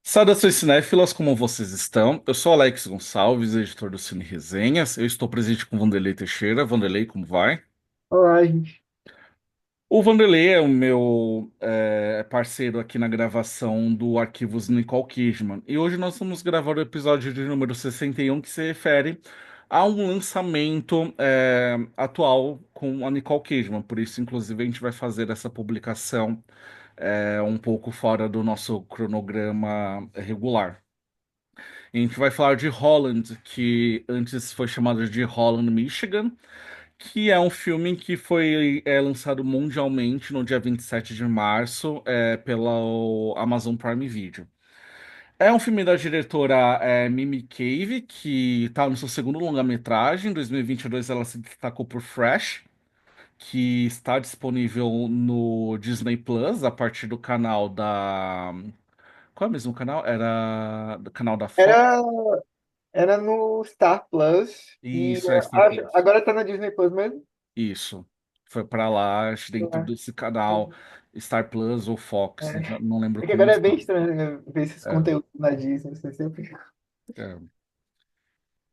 Saudações cinéfilas, como vocês estão? Eu sou Alex Gonçalves, editor do Cine Resenhas. Eu estou presente com Vanderlei Teixeira. Vanderlei, como vai? Olá, gente. O Vanderlei é o meu parceiro aqui na gravação do Arquivos Nicole Kidman. E hoje nós vamos gravar o episódio de número 61, que se refere a um lançamento atual com a Nicole Kidman. Por isso, inclusive, a gente vai fazer essa publicação um pouco fora do nosso cronograma regular. A gente vai falar de Holland, que antes foi chamado de Holland, Michigan, que é um filme que foi lançado mundialmente no dia 27 de março pela Amazon Prime Video. É um filme da diretora Mimi Cave, que está no seu segundo longa-metragem. Em 2022 ela se destacou por Fresh, que está disponível no Disney Plus a partir do canal da. Qual é o mesmo canal? Era do canal da Fox? Era, era no Star Plus e Isso, é Star Plus. agora tá na Disney Plus mesmo. Isso. Foi pra lá, acho, dentro É, desse canal Star Plus ou é. Fox, não lembro É que como agora é bem está. estranho, né, ver esses É, conteúdos na Disney. Você sempre... é.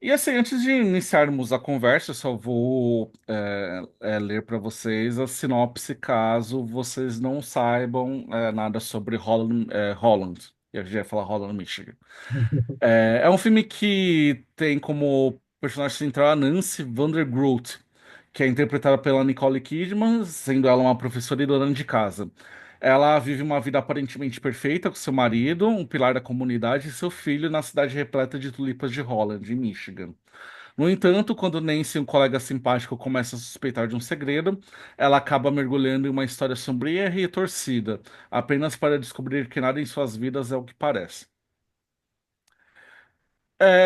E assim, antes de iniciarmos a conversa, eu só vou ler para vocês a sinopse, caso vocês não saibam nada sobre Holland. Eu já ia falar Holland, Michigan. É um filme que tem como personagem central a Nancy Vandergroot, que é interpretada pela Nicole Kidman, sendo ela uma professora e dona de casa. Ela vive uma vida aparentemente perfeita com seu marido, um pilar da comunidade, e seu filho na cidade repleta de tulipas de Holland, em Michigan. No entanto, quando Nancy, um colega simpático, começa a suspeitar de um segredo, ela acaba mergulhando em uma história sombria e retorcida, apenas para descobrir que nada em suas vidas é o que parece.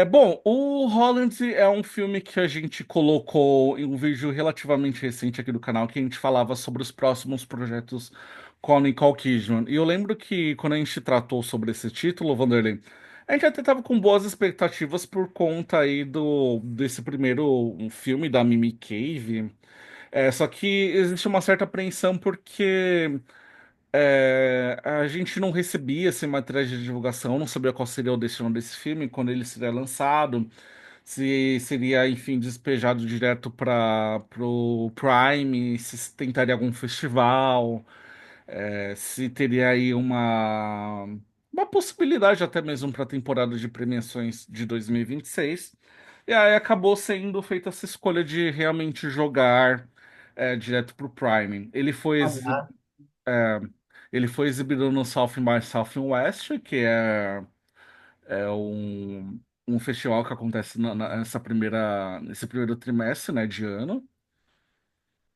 Bom, o Holland é um filme que a gente colocou em um vídeo relativamente recente aqui do canal, que a gente falava sobre os próximos projetos com a Nicole Kidman. E eu lembro que quando a gente tratou sobre esse título, Vanderlei, a gente até estava com boas expectativas por conta aí desse primeiro filme da Mimi Cave. Só que existe uma certa apreensão porque a gente não recebia assim, materiais de divulgação, não sabia qual seria o destino desse filme quando ele seria lançado, se seria, enfim, despejado direto para pro Prime, se tentaria algum festival, se teria aí uma possibilidade até mesmo para a temporada de premiações de 2026. E 26. E aí acabou sendo feita essa escolha de realmente jogar direto para o Prime. É, ele foi exibido no South by Southwest, que é um festival que acontece nesse primeiro trimestre, né, de ano.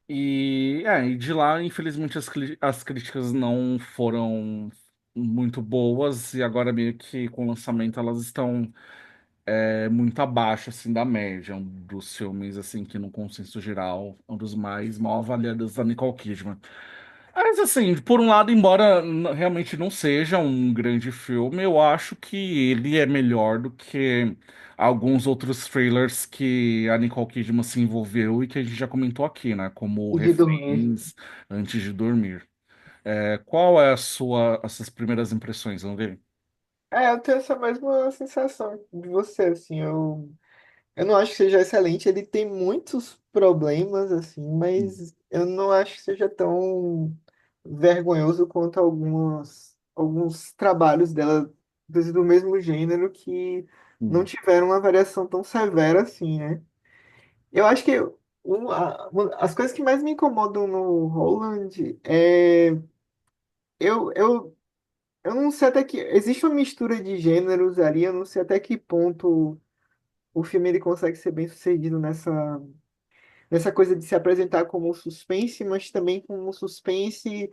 E de lá, infelizmente, as críticas não foram muito boas, e agora meio que com o lançamento elas estão muito abaixo assim, da média dos filmes, assim, que no consenso geral, um dos mais mal avaliados da Nicole Kidman. Mas assim, por um lado, embora realmente não seja um grande filme, eu acho que ele é melhor do que alguns outros trailers que a Nicole Kidman se envolveu e que a gente já comentou aqui, né? Como E de dormir. Reféns, Antes de Dormir. Qual é as suas primeiras impressões, André? Eu tenho essa mesma sensação de você, assim, eu não acho que seja excelente, ele tem muitos problemas, assim, mas eu não acho que seja tão vergonhoso quanto alguns trabalhos dela, inclusive do mesmo gênero, que não Hum, tiveram uma variação tão severa assim, né? Eu acho que as coisas que mais me incomodam no Roland eu, eu, eu não sei até que. Existe uma mistura de gêneros ali, eu não sei até que ponto o filme ele consegue ser bem sucedido nessa coisa de se apresentar como suspense, mas também como um suspense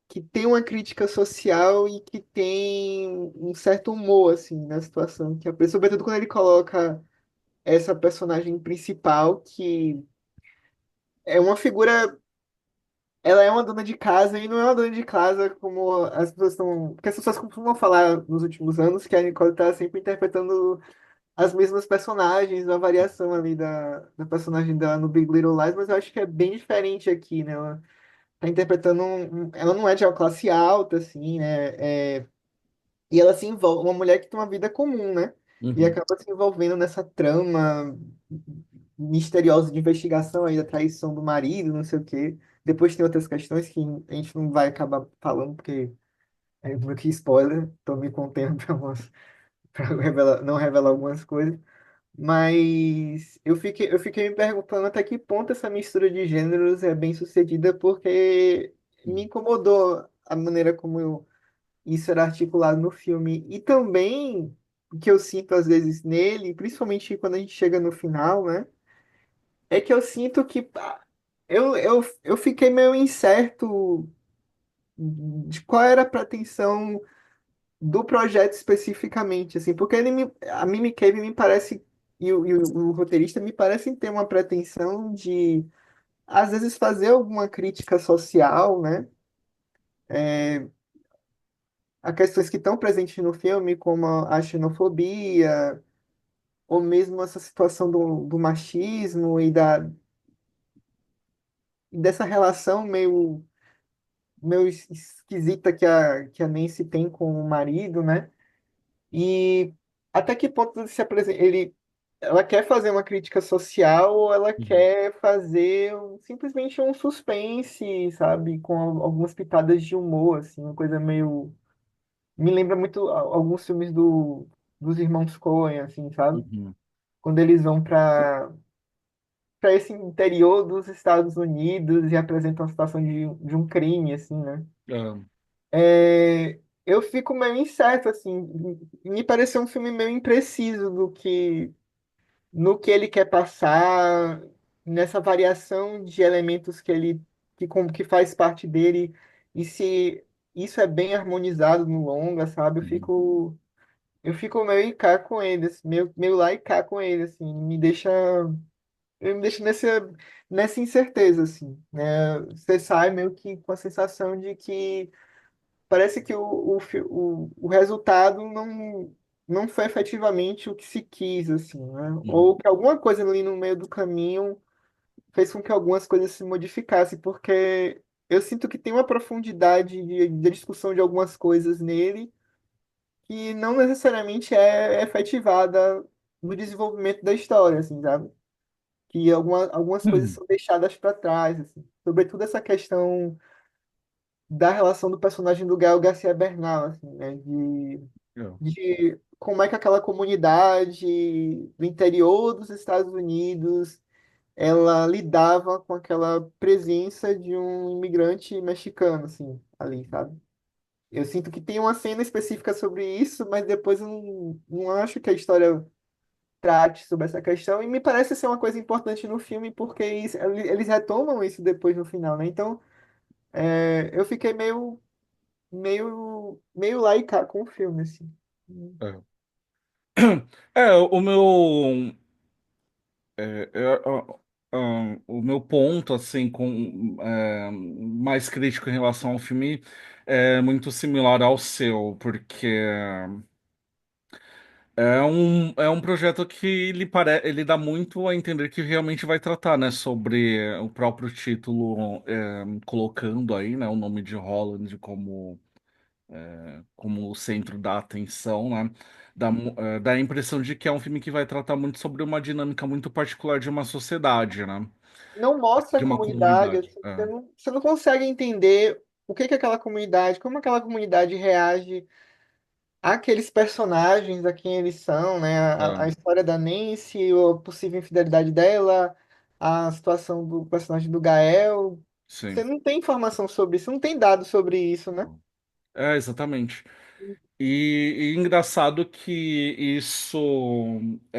que tem uma crítica social e que tem um certo humor, assim, na situação. Sobretudo quando ele coloca essa personagem principal, que é uma figura. Ela é uma dona de casa e não é uma dona de casa como as pessoas estão. Porque as pessoas costumam falar nos últimos anos que a Nicole está sempre interpretando as mesmas personagens, a variação ali da personagem dela no Big Little Lies, mas eu acho que é bem diferente aqui, né? Ela tá interpretando ela não é de uma classe alta, assim, né? E ela se envolve, uma mulher que tem uma vida comum, né? E Uhum, acaba se envolvendo nessa trama misteriosa de investigação aí da traição do marido, não sei o quê. Depois tem outras questões que a gente não vai acabar falando, porque é meio que spoiler, tô me contendo para não revelar algumas coisas. Mas eu fiquei me perguntando até que ponto essa mistura de gêneros é bem sucedida, porque me uhum, incomodou a maneira como isso era articulado no filme. E também o que eu sinto às vezes nele, principalmente quando a gente chega no final, né? É que eu sinto que eu fiquei meio incerto de qual era a pretensão do projeto especificamente, assim, porque a Mimi Cave me parece, e o roteirista me parecem ter uma pretensão de, às vezes, fazer alguma crítica social, né? A questões que estão presentes no filme, como a xenofobia, ou mesmo essa situação do machismo e dessa relação meio esquisita que a Nancy tem com o marido, né? E até que ponto se apresenta, ela quer fazer uma crítica social ou ela uhum, quer fazer simplesmente um suspense, sabe? Com algumas pitadas de humor, assim, uma coisa meio... Me lembra muito alguns filmes dos irmãos Coen, assim, sabe? uhum. Quando eles vão para esse interior dos Estados Unidos e apresentam a situação de um crime, assim, né? Ah, Eu fico meio incerto, assim, me pareceu um filme meio impreciso no que ele quer passar, nessa variação de elementos que faz parte dele, e se isso é bem harmonizado no longa, sabe? Eu uhum, fico, eu fico meio em cá com ele, assim, meio lá e cá com ele, assim, ele me deixa nessa incerteza, assim, né? Você sai meio que com a sensação de que parece que o resultado não foi efetivamente o que se quis, assim, né? Ou uhum, que alguma coisa ali no meio do caminho fez com que algumas coisas se modificassem, porque eu sinto que tem uma profundidade de discussão de algumas coisas nele que não necessariamente é efetivada no desenvolvimento da história, assim, sabe? Que algumas coisas uhum. são deixadas para trás, assim. Sobretudo essa questão da relação do personagem do Gael Garcia Bernal, assim, né? Yeah. De como é que aquela comunidade do interior dos Estados Unidos ela lidava com aquela presença de um imigrante mexicano, assim, ali, sabe? Eu sinto que tem uma cena específica sobre isso, mas depois eu não acho que a história trate sobre essa questão, e me parece ser uma coisa importante no filme, porque eles retomam isso depois no final, né? Então, eu fiquei meio lá e cá com o filme, assim. É. O meu é, é, o meu ponto assim com mais crítico em relação ao filme é muito similar ao seu, porque é um projeto que ele dá muito a entender que realmente vai tratar, né, sobre o próprio título, colocando aí, né, o nome de Holland como o centro da atenção, né? Dá a impressão de que é um filme que vai tratar muito sobre uma dinâmica muito particular de uma sociedade, né? Não mostra a De uma comunidade, comunidade. assim, você não consegue entender que aquela comunidade, como aquela comunidade reage àqueles personagens, a quem eles são, né? A É, história da Nancy, a possível infidelidade dela, a situação do personagem do Gael. Você sim. não tem informação sobre isso, não tem dados sobre isso, né? Exatamente. E engraçado que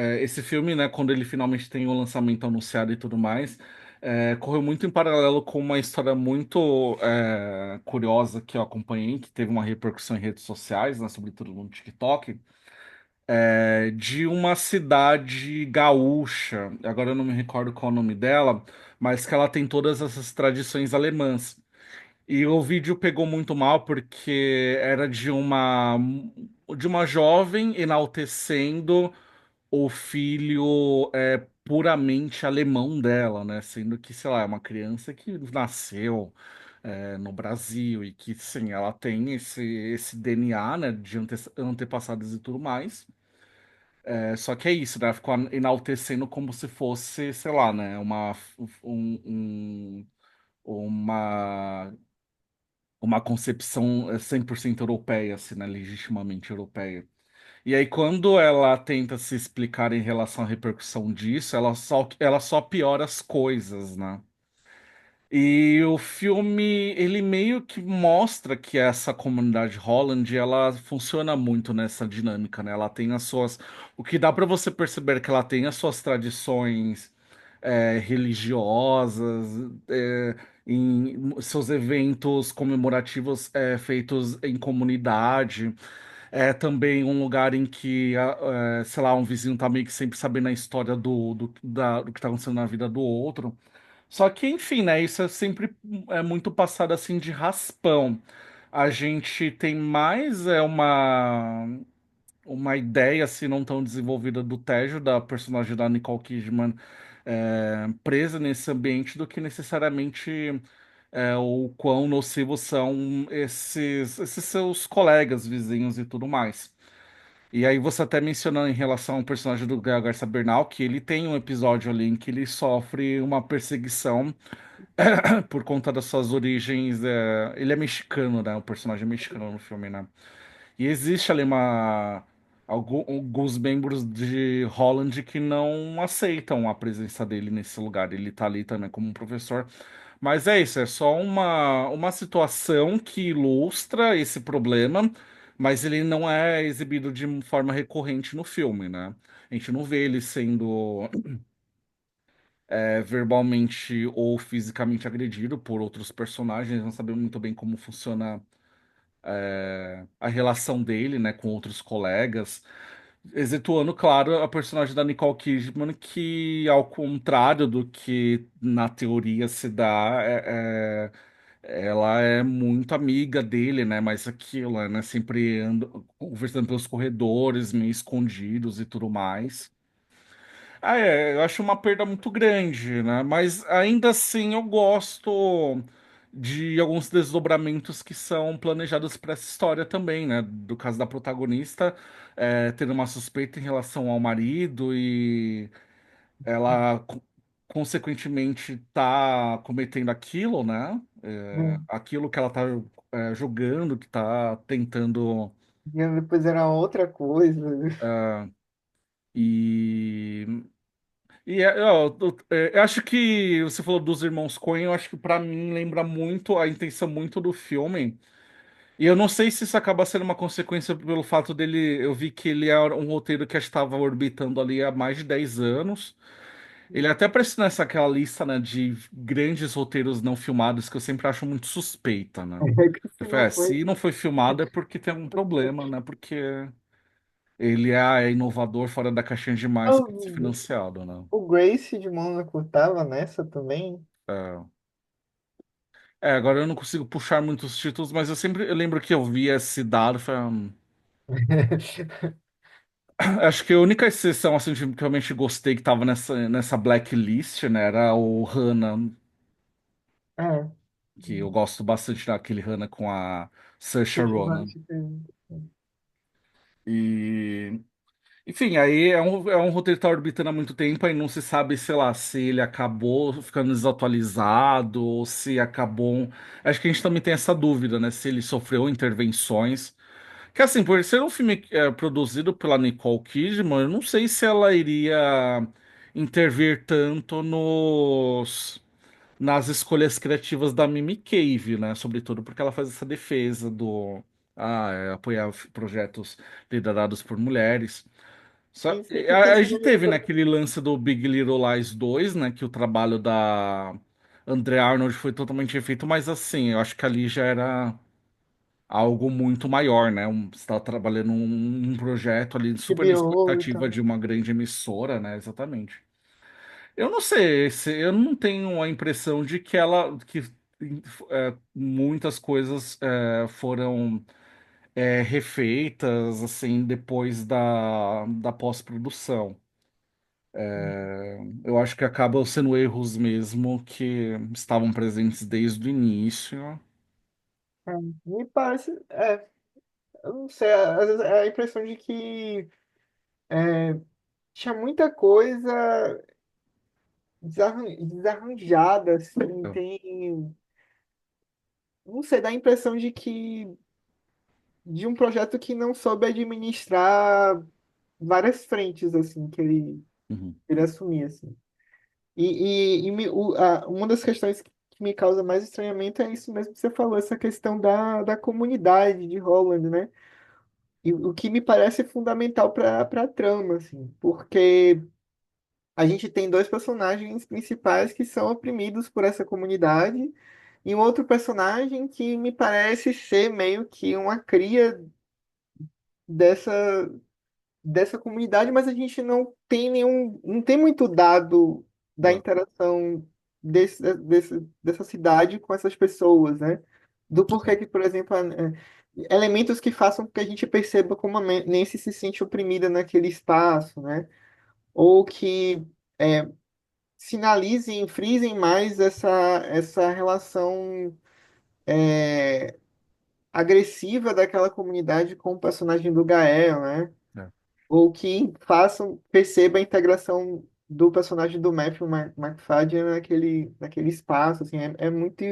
esse filme, né, quando ele finalmente tem o lançamento anunciado e tudo mais, correu muito em paralelo com uma história muito curiosa que eu acompanhei, que teve uma repercussão em redes sociais, né, sobretudo no TikTok, de uma cidade gaúcha. Agora eu não me recordo qual é o nome dela, mas que ela tem todas essas tradições alemãs. E o vídeo pegou muito mal porque era de uma jovem enaltecendo o filho puramente alemão dela, né? Sendo que, sei lá, é uma criança que nasceu. no Brasil, e que sim, ela tem esse DNA, né, de antepassados e tudo mais. Só que é isso, né? Ficou enaltecendo como se fosse, sei lá, né? Uma, uma concepção 100% europeia, assim, né? Legitimamente europeia. E aí, quando ela tenta se explicar em relação à repercussão disso, ela só piora as coisas, né? E o filme, ele meio que mostra que essa comunidade Holland, ela funciona muito nessa dinâmica, né? Ela tem as suas... O que dá para você perceber é que ela tem as suas tradições religiosas, em seus eventos comemorativos feitos em comunidade. É também um lugar em que, sei lá, um vizinho tá meio que sempre sabendo a história do que tá acontecendo na vida do outro. Só que, enfim, né? Isso é sempre muito passado assim de raspão. A gente tem mais uma ideia, assim, não tão desenvolvida do Tejo, da personagem da Nicole Kidman, presa nesse ambiente, do que necessariamente o quão nocivos são esses seus colegas, vizinhos e tudo mais. E aí você até mencionou em relação ao personagem do Gael Garcia Bernal, que ele tem um episódio ali em que ele sofre uma perseguição por conta das suas origens. Ele é mexicano, né? O personagem é mexicano no filme, né? E existe ali alguns membros de Holland que não aceitam a presença dele nesse lugar. Ele tá ali também como um professor. Mas é isso, é só uma situação que ilustra esse problema, mas ele não é exibido de forma recorrente no filme, né? A gente não vê ele sendo verbalmente ou fisicamente agredido por outros personagens, não sabemos muito bem como funciona a relação dele, né, com outros colegas, excetuando, claro, a personagem da Nicole Kidman, que, ao contrário do que na teoria se dá, ela é muito amiga dele, né, mas aquilo, né, sempre anda conversando pelos corredores, meio escondidos e tudo mais. Eu acho uma perda muito grande, né? Mas ainda assim eu gosto de alguns desdobramentos que são planejados para essa história também, né? Do caso da protagonista, tendo uma suspeita em relação ao marido e ela consequentemente tá cometendo aquilo, né? Hum. Aquilo que ela tá julgando, que tá tentando. E depois era outra coisa. E eu acho que você falou dos irmãos Coen, eu acho que pra mim lembra muito a intenção muito do filme. E eu não sei se isso acaba sendo uma consequência pelo fato dele. Eu vi que ele é um roteiro que estava orbitando ali há mais de 10 anos. Ele até aparece nessa aquela lista, né, de grandes roteiros não filmados que eu sempre acho muito suspeita, né? É que Eu se falei, não foi. se não foi filmado é porque tem algum problema, né? Porque ele é inovador fora da caixinha demais para ser O, financiado, né? o Grace de Mônaco tava nessa também. É. Agora eu não consigo puxar muitos títulos, mas eu lembro que eu vi esse dado. Acho que a única exceção assim, de filme que eu realmente gostei que tava nessa blacklist, né, era o Hannah, É. que eu gosto bastante daquele Hannah com a Saoirse Teve Ronan. vários tipos. E, enfim, aí é um roteiro que tá orbitando há muito tempo, aí não se sabe, sei lá, se ele acabou ficando desatualizado, ou se acabou. Acho que a gente também tem essa dúvida, né? Se ele sofreu intervenções. Que assim, por ser um filme produzido pela Nicole Kidman, eu não sei se ela iria intervir tanto nas escolhas criativas da Mimi Cave, né? Sobretudo porque ela faz essa defesa apoiar projetos liderados por mulheres. Sim, sim, A porque gente senão teve, né, aquele lance do Big Little Lies 2, né? Que o trabalho da Andrea Arnold foi totalmente efeito, mas assim, eu acho que ali já era algo muito maior, né? Você está trabalhando um projeto ali de super HBO e expectativa tal. de uma grande emissora, né? Exatamente. Eu não sei, eu não tenho a impressão de que muitas coisas foram refeitas assim depois da pós-produção. Eu acho que acabam sendo erros mesmo que estavam presentes desde o início. É, me parece, eu não sei, às vezes é a impressão de que tinha muita coisa desarranjada, assim, não sei, dá a impressão de de um projeto que não soube administrar várias frentes, assim, Uhum. ele assumia, assim. Uma das questões que me causa mais estranhamento é isso mesmo que você falou, essa questão da comunidade de Holland, né? E o que me parece fundamental para a trama, assim, porque a gente tem dois personagens principais que são oprimidos por essa comunidade e um outro personagem que me parece ser meio que uma cria dessa, dessa comunidade, mas a gente não tem muito dado da Ah, interação dessa cidade com essas pessoas, né? Do porquê que, por exemplo, elementos que façam com que a gente perceba como a Nancy se sente oprimida naquele espaço, né? Ou que é, sinalizem, frisem mais essa relação agressiva daquela comunidade com o personagem do Gael, né? é, Ou que façam, perceba a integração do personagem do Matthew McFadden naquele espaço, assim, é muito,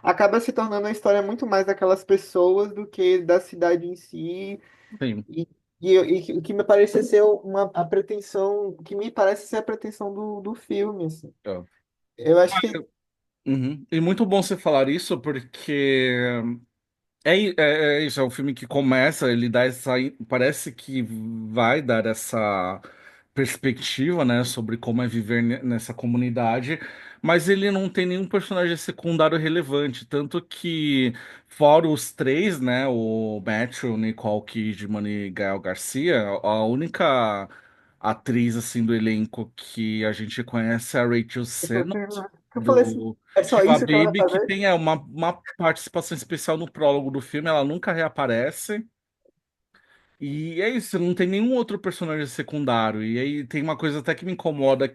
acaba se tornando uma história muito mais daquelas pessoas do que da cidade em si, sim. e, o que me parece ser a pretensão, o que me parece ser a pretensão do filme, assim. É. Eu acho que Uhum. E muito bom você falar isso, porque é isso, é um filme que começa, ele dá essa. Parece que vai dar essa perspectiva, né, sobre como é viver nessa comunidade, mas ele não tem nenhum personagem secundário relevante. Tanto que, fora os três, né, o Matthew, Nicole Kidman e Gael Garcia, a única atriz, assim, do elenco que a gente conhece é a Rachel Sennott, eu falei assim, do é só Shiva isso que ela vai Baby, que fazer? tem uma participação especial no prólogo do filme, ela nunca reaparece. E é isso, não tem nenhum outro personagem secundário. E aí tem uma coisa até que me incomoda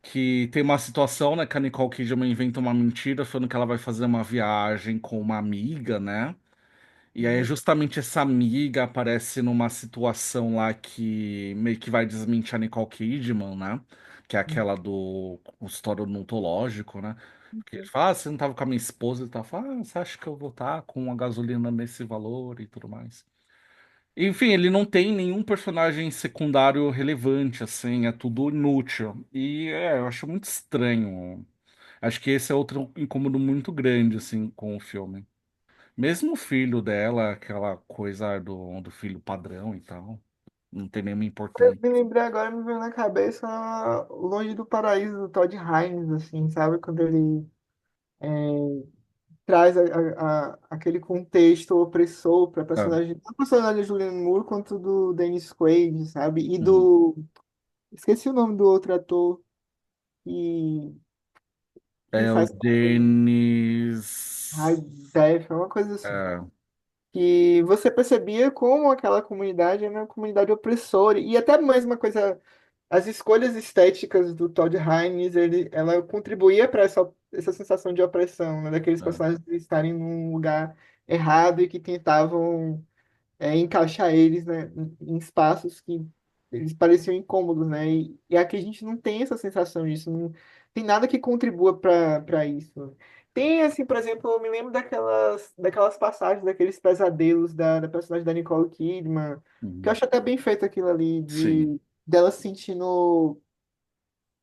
que tem uma situação, né, que a Nicole Kidman inventa uma mentira falando que ela vai fazer uma viagem com uma amiga, né? E aí Uhum, justamente essa amiga aparece numa situação lá que meio que vai desmentir a Nicole Kidman, né? Que é aquela do consultório odontológico, né? Porque ele uhum. fala, você não tava com a minha esposa e tal. Fala, você acha que eu vou estar com a gasolina nesse valor e tudo mais. Enfim, ele não tem nenhum personagem secundário relevante, assim, é tudo inútil. E eu acho muito estranho. Acho que esse é outro incômodo muito grande, assim, com o filme. Mesmo o filho dela, aquela coisa do filho padrão e tal, não tem nenhuma Eu importância. me lembrei agora, me veio na cabeça Longe do Paraíso, do Todd Haynes, assim, sabe? Quando ele traz aquele contexto opressor para Ah, personagem, tanto o personagem do Julianne Moore quanto do Dennis Quaid, sabe? uhum. Esqueci o nome do outro ator que, que É o faz High Denis. Def, uma coisa assim. É, Que você percebia como aquela comunidade era uma comunidade opressora. E até mesmo uma coisa, as escolhas estéticas do Todd Haynes, ela contribuía para essa sensação de opressão, né? Daqueles é, personagens estarem num lugar errado e que tentavam encaixar eles, né, em espaços que eles pareciam incômodos, né? E aqui a gente não tem essa sensação disso, não tem nada que contribua para isso. Tem, assim, por exemplo, eu me lembro daquelas passagens, daqueles pesadelos da personagem da Nicole Kidman, que eu uhum. acho até bem feito aquilo ali, Sim, dela se sentindo,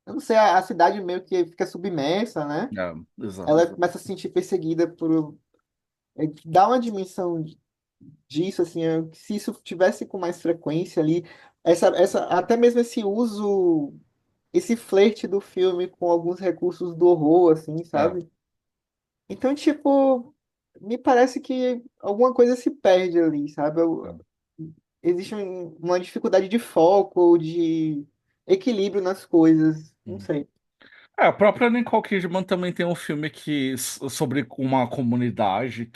eu não sei, a cidade meio que fica submersa, né? exato. Ela começa a se sentir perseguida por. Dá uma dimensão disso, assim, se isso tivesse com mais frequência ali, até mesmo esse uso, esse flerte do filme com alguns recursos do horror, assim, É, sabe? Então, tipo, me parece que alguma coisa se perde ali, sabe? é. Existe uma dificuldade de foco, de equilíbrio nas coisas, não Uhum. sei. A própria Nicole Kidman também tem um filme sobre uma comunidade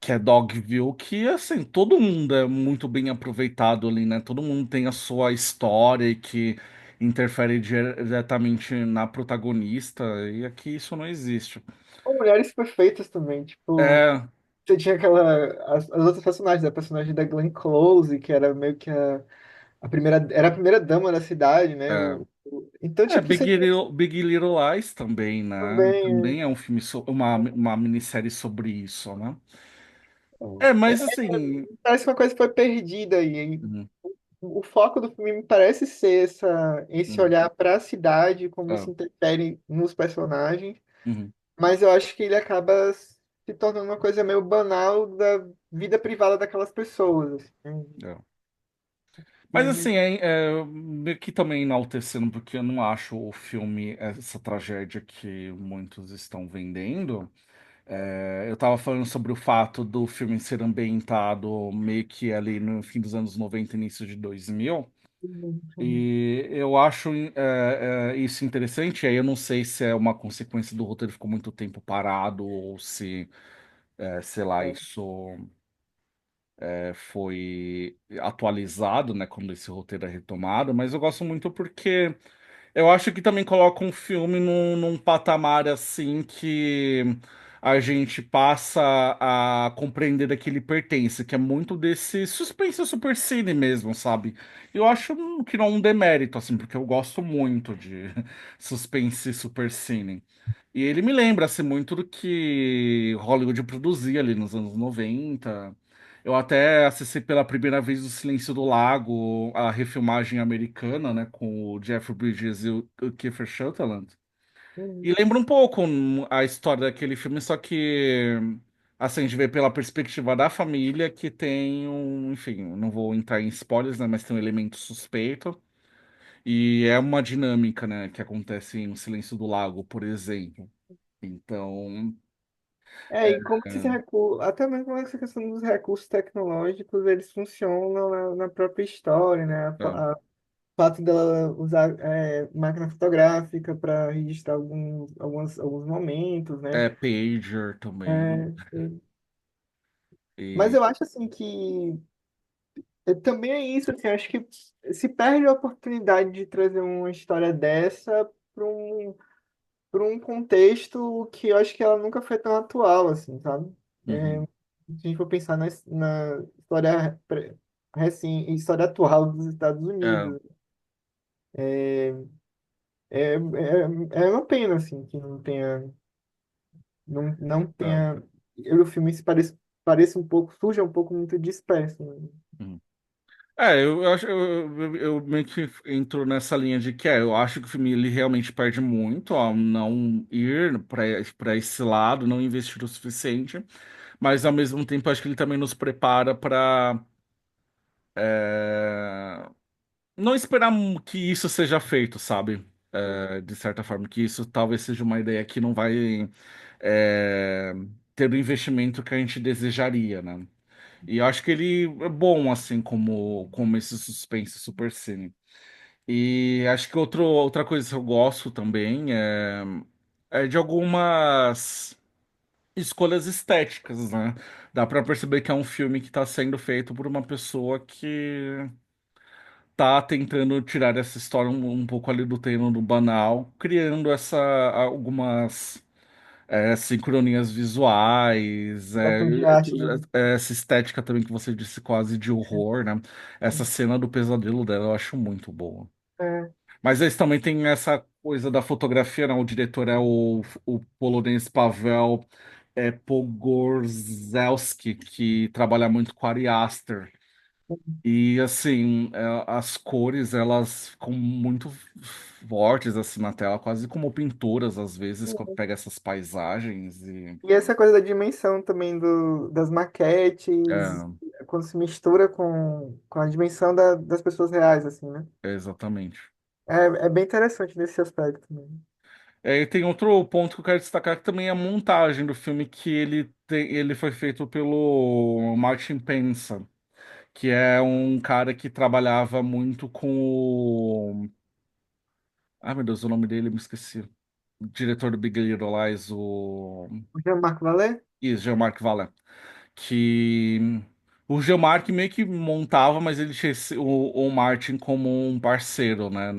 que é Dogville, que assim, todo mundo é muito bem aproveitado ali, né? Todo mundo tem a sua história e que interfere diretamente na protagonista, e aqui isso não existe. Com mulheres perfeitas também, tipo, É, você tinha as outras personagens, a personagem da Glenn Close, que era meio que a primeira, era a primeira dama da cidade, né? é. Então, É, tipo, você tinha Big Little Lies também, né? também. Também é um filme, uma minissérie sobre isso, né? É, mas assim. Parece que uma coisa que foi perdida aí. Uhum, O foco do filme me parece ser esse uhum, olhar para a cidade, como é, isso interfere nos personagens, uhum, mas eu acho que ele acaba se tornando uma coisa meio banal da vida privada daquelas pessoas, assim. é. Mas Uhum. assim, meio que também enaltecendo, porque eu não acho o filme essa tragédia que muitos estão vendendo. Eu tava falando sobre o fato do filme ser ambientado meio que ali no fim dos anos 90, início de 2000. Uhum. E eu acho isso interessante. Aí eu não sei se é uma consequência do roteiro ficou muito tempo parado ou se, sei lá, isso foi atualizado, né, quando esse roteiro é retomado. Mas eu gosto muito porque eu acho que também coloca um filme num patamar assim que a gente passa a compreender a que ele pertence, que é muito desse suspense super cine mesmo, sabe? Eu acho que não é um demérito, assim, porque eu gosto muito de suspense super cine. E ele me lembra, assim, muito do que Hollywood produzia ali nos anos 90. Eu até acessei pela primeira vez O Silêncio do Lago, a refilmagem americana, né, com o Jeff Bridges e o Kiefer Sutherland. E Uhum. lembra um pouco a história daquele filme, só que assim, a gente vê pela perspectiva da família que tem um, enfim, não vou entrar em spoilers, né, mas tem um elemento suspeito. E é uma dinâmica, né, que acontece em O Silêncio do Lago, por exemplo. Então, E como que esse recurso, até mesmo essa questão dos recursos tecnológicos, eles funcionam na própria história, né? é, O fato dela usar máquina fotográfica para registrar alguns momentos, né? Pager também. É, sim. Mas E, eu acho assim que também é isso, assim, acho que se perde a oportunidade de trazer uma história dessa para um contexto que eu acho que ela nunca foi tão atual, assim, sabe? uhum, Se a gente for pensar na história história atual dos Estados é, Unidos, é uma pena, assim, que não é, tenha, o filme se pareça um pouco, suja um pouco muito disperso, né? uhum. Eu acho, eu meio que entro nessa linha de que eu acho que o filme ele realmente perde muito ao não ir para esse lado, não investir o suficiente, mas ao mesmo tempo acho que ele também nos prepara para não esperar que isso seja feito, sabe? De certa forma, que isso talvez seja uma ideia que não vai é, ter o investimento que a gente desejaria, né? E eu acho que ele é bom, assim, como esse suspense super cine. E acho que outra coisa que eu gosto também é de algumas escolhas estéticas, né? Dá pra perceber que é um filme que tá sendo feito por uma pessoa que tá tentando tirar essa história um pouco ali do terreno do banal, criando algumas sincronias visuais, Direção de arte, né? essa estética também que você disse quase de horror, né? Essa cena do pesadelo dela eu acho muito boa. É, Mas eles também têm essa coisa da fotografia, né? O diretor é o polonês Paweł Pogorzelski, que trabalha muito com Ari Aster. E assim, as cores elas ficam muito fortes assim na tela, quase como pinturas às vezes, quando pega essas paisagens e e essa coisa da dimensão também das maquetes, é, quando se mistura com a dimensão das pessoas reais, assim, né? exatamente. É bem interessante nesse aspecto também. E tem outro ponto que eu quero destacar que também é a montagem do filme, que ele foi feito pelo Martin Pensa, que é um cara que trabalhava muito com o... Ai, meu Deus, o nome dele, me esqueci. O diretor do Big Little Lies, o... O Jean-Marc Vallée? Isso, Jean-Marc Vallée. que o Geomark meio que montava, mas ele tinha o Martin como um parceiro, né,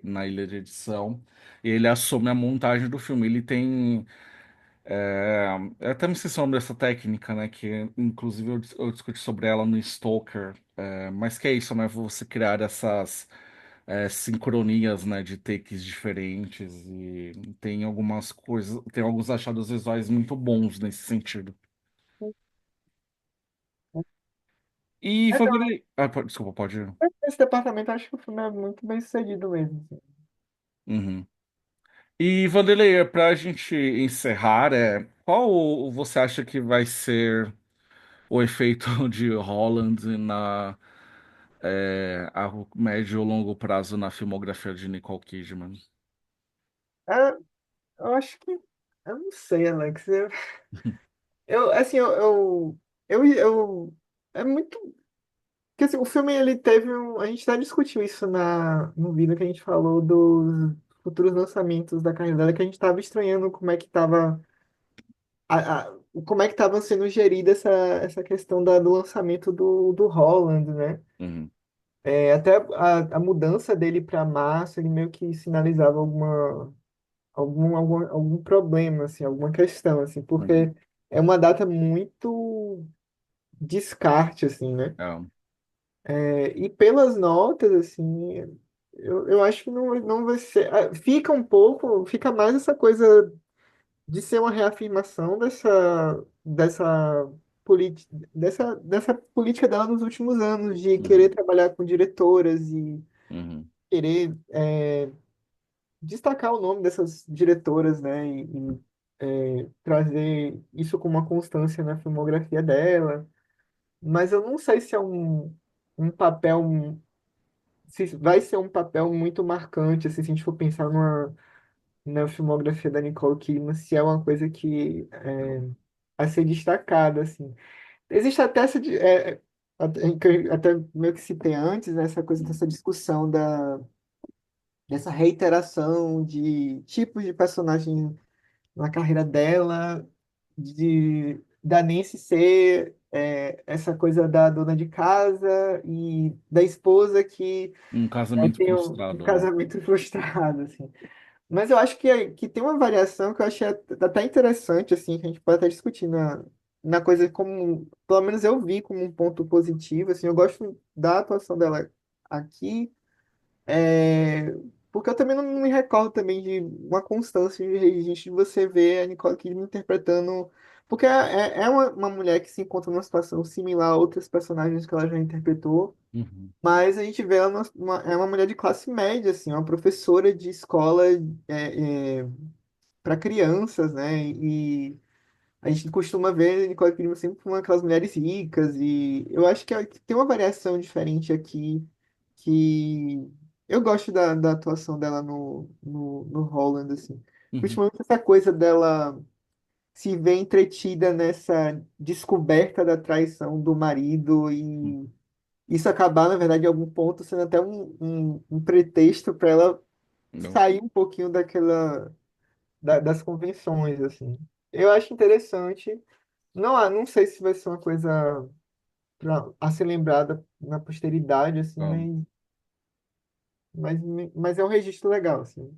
na ilha de edição. E ele assume a montagem do filme. Ele tem. Eu até me esqueci o nome dessa técnica, né? Que inclusive eu discuti sobre ela no Stalker. Mas que é isso, né? Você criar essas sincronias, né? De takes diferentes. E tem algumas coisas. Tem alguns achados visuais muito bons nesse sentido. E Então, Vanderlei. Desculpa, pode. esse departamento eu acho que o filme é muito bem sucedido mesmo, assim. Uhum. E Vanderlei, pra gente encerrar, qual você acha que vai ser o efeito de Holland a médio ou longo prazo na filmografia de Nicole Kidman? É, eu acho que. Eu não sei, Alex. Assim, é muito. Porque assim, o filme, ele teve um. A gente até discutiu isso no vídeo que a gente falou dos futuros lançamentos da carreira dela, que a gente tava estranhando como é que tava. Como é que estava sendo gerida essa questão do lançamento do Holland, né? Uhum, Até a mudança dele para março, ele meio que sinalizava algum problema, assim, alguma questão, assim, uhum, porque é uma data muito descarte, assim, né? é, E pelas notas, assim, eu acho que não vai ser. Fica um pouco, fica mais essa coisa de ser uma reafirmação dessa política dela nos últimos anos, de querer uhum, trabalhar com diretoras e uhum, querer destacar o nome dessas diretoras, né? Trazer isso com uma constância na filmografia dela. Mas eu não sei se é um papel, se vai ser um papel muito marcante, assim, se a gente for pensar na filmografia da Nicole Kidman, se é uma coisa que a ser destacada, assim. Existe até até meio que citei antes, né, essa coisa uhum, dessa discussão dessa reiteração de tipos de personagem na carreira dela, da Nancy ser essa coisa da dona de casa e da esposa que um casamento tem um frustrado, né? casamento frustrado, assim. Mas eu acho que tem uma variação que eu achei até interessante, assim, que a gente pode até discutir na coisa como, pelo menos eu vi como um ponto positivo, assim, eu gosto da atuação dela aqui, é, porque eu também não me recordo também de uma constância de registro de você ver a Nicole Kidman interpretando, porque é uma mulher que se encontra numa situação similar a outras personagens que ela já interpretou, Uhum, mas a gente vê ela é uma mulher de classe média, assim, uma professora de escola para crianças, né? E a gente costuma ver a Nicole Kidman sempre como aquelas mulheres ricas, e eu acho que tem uma variação diferente aqui, que eu gosto da atuação dela no Holland, assim. uhum, Principalmente essa coisa dela se ver entretida nessa descoberta da traição do marido uhum, e isso acabar, na verdade, em algum ponto, sendo até um pretexto para ela não, sair um pouquinho das convenções, assim. Eu acho interessante. Não sei se vai ser uma coisa a ser lembrada na posteridade, assim, não. mas é um registro legal, assim.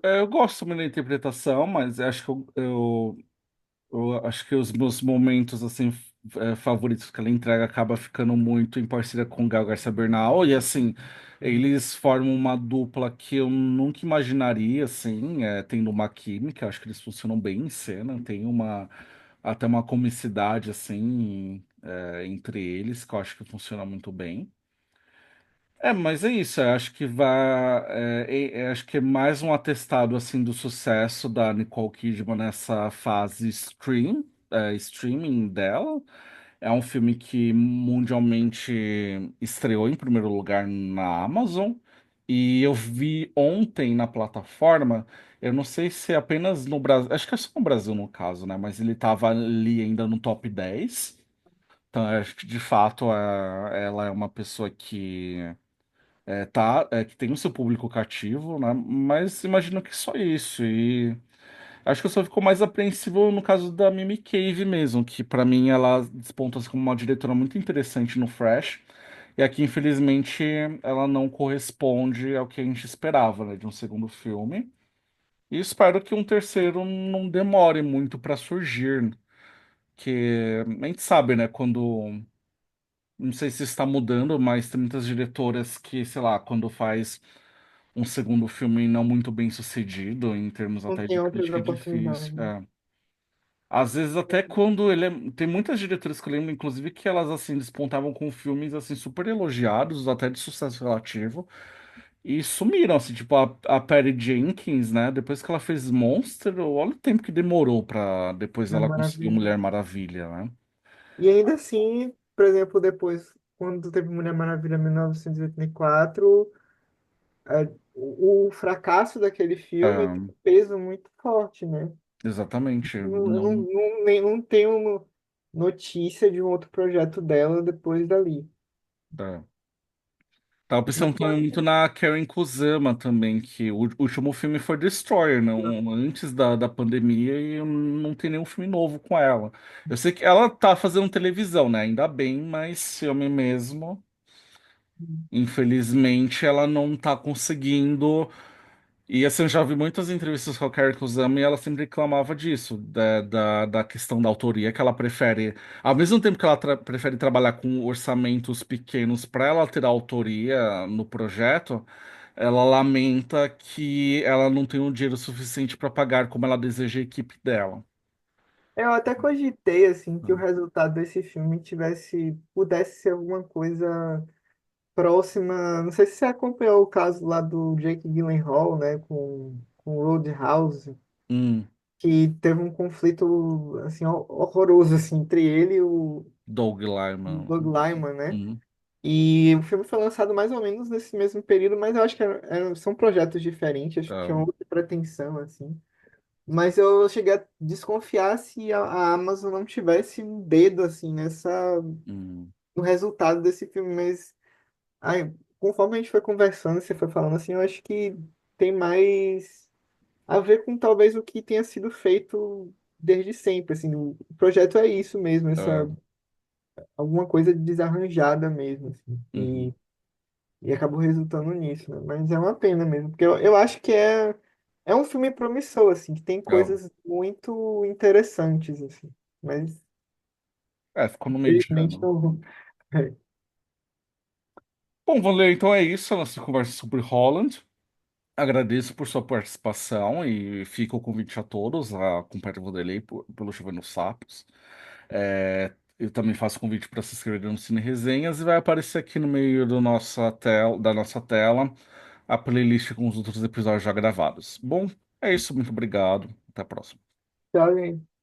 Eu gosto também da interpretação, mas acho que eu acho que os meus momentos assim favoritos que ela entrega acaba ficando muito em parceria com o Gal Garcia Bernal e assim eles formam uma dupla que eu nunca imaginaria assim tendo uma química. Acho que eles funcionam bem em cena, tem uma até uma comicidade assim entre eles que eu acho que funciona muito bem. Mas é isso, eu acho que acho que é mais um atestado assim do sucesso da Nicole Kidman nessa fase streaming dela. É um filme que mundialmente estreou em primeiro lugar na Amazon e eu vi ontem na plataforma. Eu não sei se é apenas no Brasil, acho que é só no Brasil no caso, né? Mas ele estava ali ainda no top 10. Então, eu acho que de fato ela é uma pessoa que tem o seu público cativo, né? Mas imagino que só isso. Acho que eu só fico mais apreensivo no caso da Mimi Cave mesmo, que pra mim ela desponta-se como uma diretora muito interessante no Fresh. E aqui, infelizmente, ela não corresponde ao que a gente esperava, né, de um segundo filme. E espero que um terceiro não demore muito pra surgir, que a gente sabe, né, quando não sei se está mudando, mas tem muitas diretoras que, sei lá, quando faz um segundo filme não muito bem sucedido, em termos Não até tem de outras crítica, é oportunidades, difícil. né? É. Às vezes até quando ele tem muitas diretoras que eu lembro, inclusive, que elas assim despontavam com filmes assim super elogiados, até de sucesso relativo, e sumiram, assim, tipo a Patty Jenkins, né? Depois que ela fez Monster, olha o tempo que demorou pra depois É ela conseguir maravilha. Mulher Maravilha, né? E ainda assim, por exemplo, depois, quando teve Mulher Maravilha 1984, o fracasso daquele filme tem É, um peso muito forte, né? exatamente. Eu não tenho notícia de um outro projeto dela depois dali. É. Tava Mas, pensando também muito na Karen Kusama também, que o último filme foi Destroyer, né? Antes da pandemia, e não tem nenhum filme novo com ela. Eu sei que ela tá fazendo televisão, né? Ainda bem, mas filme mesmo, infelizmente, ela não tá conseguindo. E assim, eu já vi muitas entrevistas com a Karen Kusama e ela sempre reclamava disso, da questão da autoria, que ela prefere, ao mesmo tempo que ela prefere trabalhar com orçamentos pequenos para ela ter autoria no projeto, ela lamenta que ela não tem o dinheiro suficiente para pagar como ela deseja a equipe dela. eu até cogitei assim que o Hum. resultado desse filme pudesse ser alguma coisa próxima. Não sei se você acompanhou o caso lá do Jake Gyllenhaal, né, com Roadhouse, Hum, que teve um conflito assim horroroso assim entre ele e o Doug Liman. Doug Liman, né? Hum, E o filme foi lançado mais ou menos nesse mesmo período, mas eu acho que são projetos diferentes, acho que tinham é, outra pretensão assim. Mas eu cheguei a desconfiar se a Amazon não tivesse um dedo assim hum, no resultado desse filme, mas aí, conforme a gente foi conversando, você foi falando assim, eu acho que tem mais a ver com talvez o que tenha sido feito desde sempre, assim, o projeto é isso mesmo, é, essa alguma coisa desarranjada mesmo, assim, uhum, e acabou resultando nisso, né? Mas é uma pena mesmo, porque eu acho que é um filme promissor, assim, que tem é. coisas muito interessantes, assim, mas Ficou no infelizmente mediano. não. Bom, Valer, então é isso, a nossa conversa sobre Holland. Agradeço por sua participação e fica o convite a todos a acompanhar o Vanderlei pelo Chovendo Sapos. Eu também faço convite para se inscrever no Cine Resenhas e vai aparecer aqui no meio da nossa tela a playlist com os outros episódios já gravados. Bom, é isso, muito obrigado. Até a próxima. Tchau, gente.